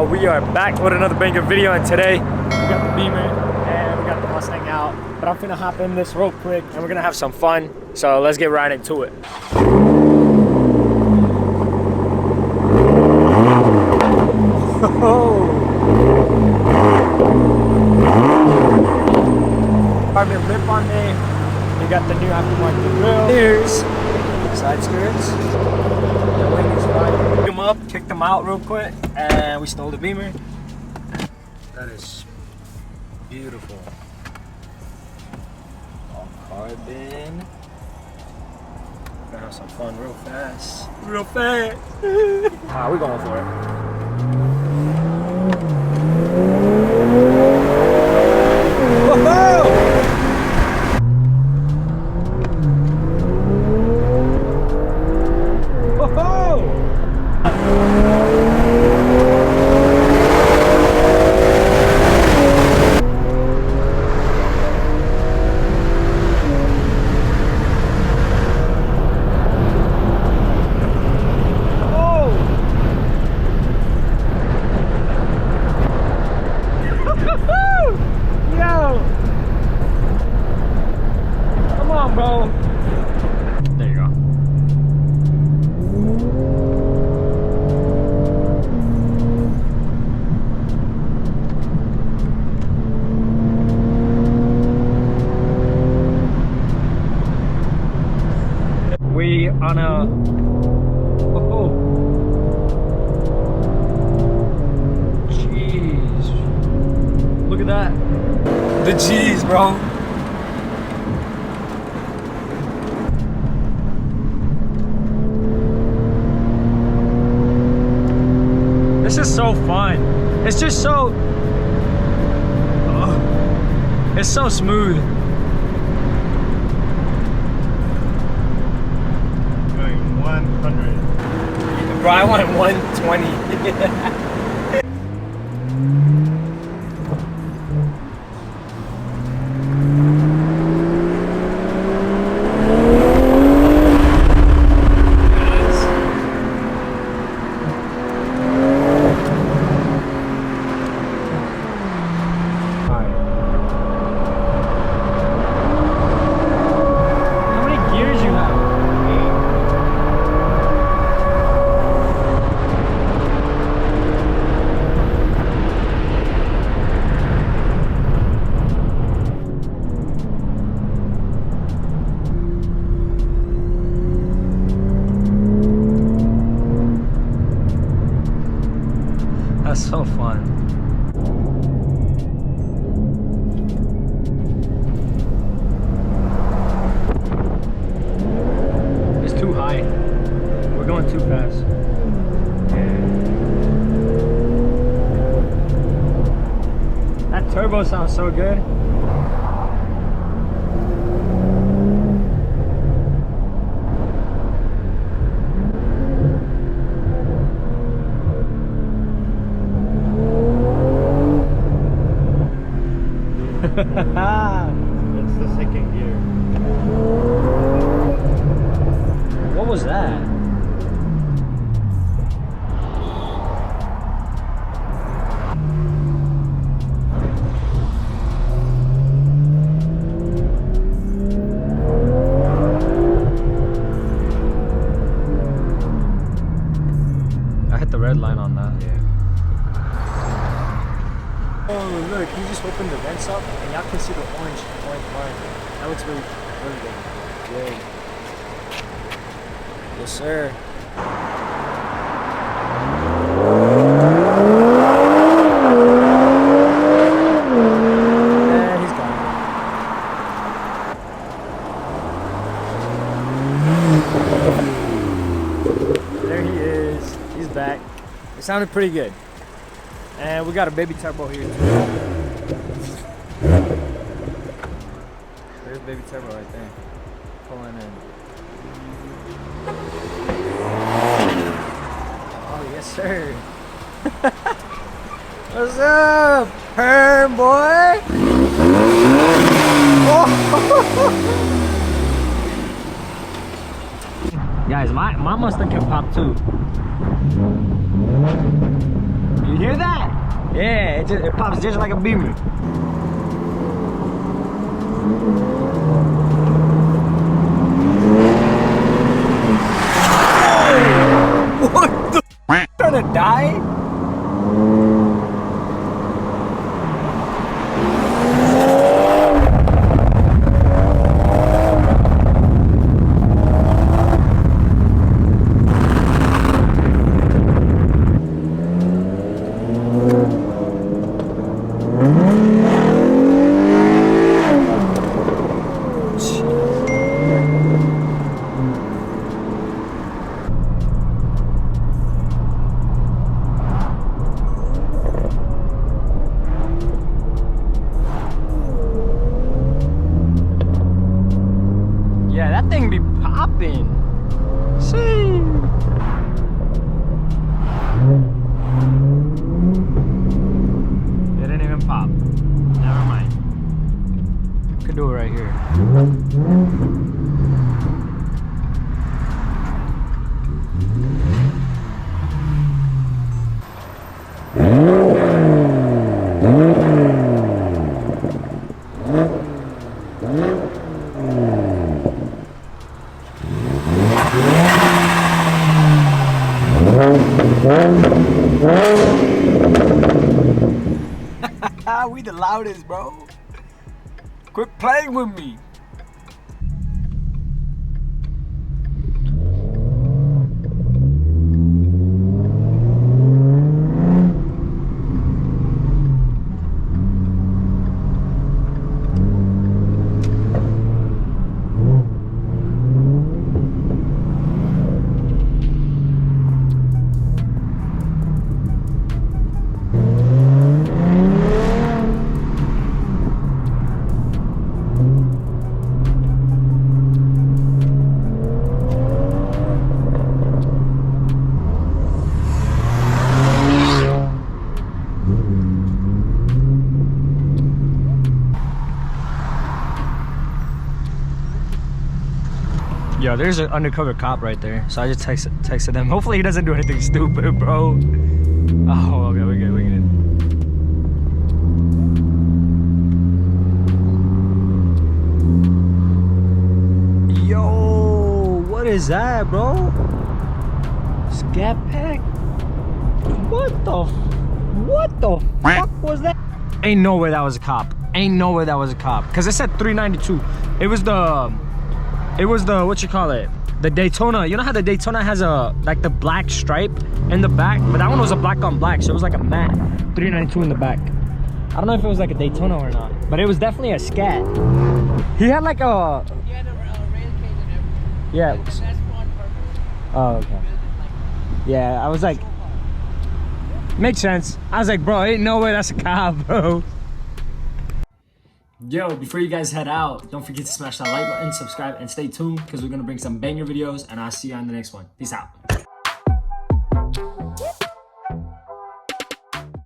y'all, we are back with another banger video, and today we got the Beamer and we got the Mustang out. But I'm finna hop in this real quick and we're gonna have some fun. So let's get right into it. Carbon lip on there. You got the new aftermarket grill. Here's side skirts. The wing is fine. Pick them up, kicked them out real quick, and we stole the Beamer. That is beautiful. All carbon. Gonna have some fun real fast. Real fast. Alright, we're going for it. Whoa! Bro. There you go. We on a jeez. Look at that. The G's, bro. This is so fun. It's just so, it's so smooth. Going 100. Bro, I want 120. That's so fun. It's too high. We're going too fast. That turbo sounds so good. That's the second gear. What was that? I hit the red line on that. Yeah. Oh look, he just opened the vents up and y'all can see the orange line. That looks really good. Yes sir. And he's gone. There he is. He's back. It sounded pretty good. And we got a baby turbo here too. There's baby turbo right there. Pulling in. Oh yes sir. What's up, perm boy? Oh. Guys, my Mustang can pop too. You hear that? Yeah, it pops just like a Beamer. What the? Trying to die? Yeah, that thing be popping. See? It didn't even pop. Never mind. Could do it right here. We the loudest, bro. Quit playing with me. Yo, there's an undercover cop right there. So I just texted him. Hopefully he doesn't do anything stupid, bro. Oh, okay, we're good, we're good. Yo, what is that, bro? Scat pack? What the fuck was that? Ain't no way that was a cop. Ain't no way that was a cop. Cause it said 392. It was the, what you call it? The Daytona. You know how the Daytona has like the black stripe in the back? But that one was a black on black, so it was like a matte 392 in the back. I don't know if it was like a Daytona or not, but it was definitely a Scat. He had like a... He had a rail cage and everything. Yeah. That's on purpose. Oh, okay. Yeah, I was like... Makes sense. I was like, bro, ain't no way that's a cop, bro. Yo, before you guys head out, don't forget to smash that like button, subscribe, and stay tuned because we're going to bring some banger videos, and I'll see you on the next one. Peace out.